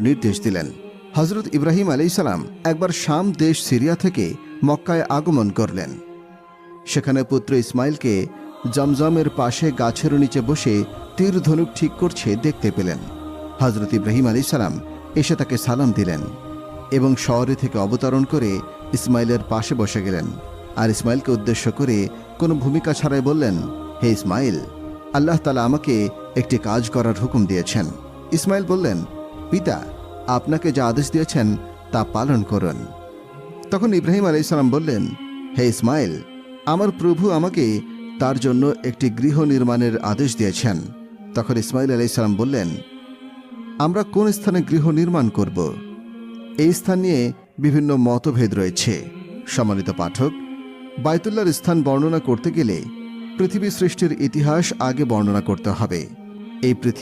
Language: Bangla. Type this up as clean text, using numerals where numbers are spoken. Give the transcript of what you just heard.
নির্দেশ দিলেন। হজরত ইব্রাহিম আলাইহিস সালাম একবার শাম দেশ সিরিয়া থেকে মক্কায় আগমন করলেন। সেখানে পুত্র ইসমাইলকে জমজমের পাশে গাছের নিচে বসে তীর ধনুক ঠিক করছে দেখতে পেলেন। হজরত ইব্রাহিম আলাইহিস সালাম এসে তাকে সালাম দিলেন এবং শহরে থেকে অবতরণ করে ইসমাইলের পাশে বসে গেলেন। আর ইসমাইলকে উদ্দেশ্য করে কোনো ভূমিকা ছাড়াই বললেন, হে ইসমাইল, আল্লাহ তাআলা আমাকে একটি কাজ করার হুকুম দিয়েছেন। ইসমাইল বললেন, পিতা, আপনাকে যা আদেশ দিয়েছেন তা পালন করুন। তখন ইব্রাহিম আলাইহিস সালাম বললেন, হে ইসমাইল, আমার প্রভু আমাকে তার জন্য একটি গৃহ নির্মাণের আদেশ দিয়েছেন। তখন ইসমাইল আলাইহিস সালাম বললেন, আমরা কোন স্থানে গৃহ নির্মাণ করব? এই স্থান নিয়ে বিভিন্ন মতভেদ রয়েছে। সম্মানিত পাঠক, বাইতুল্লাহর স্থান বর্ণনা করতে গেলে পৃথিবী সৃষ্টির ইতিহাস আগে বর্ণনা করতে হবে। এই পৃথিবী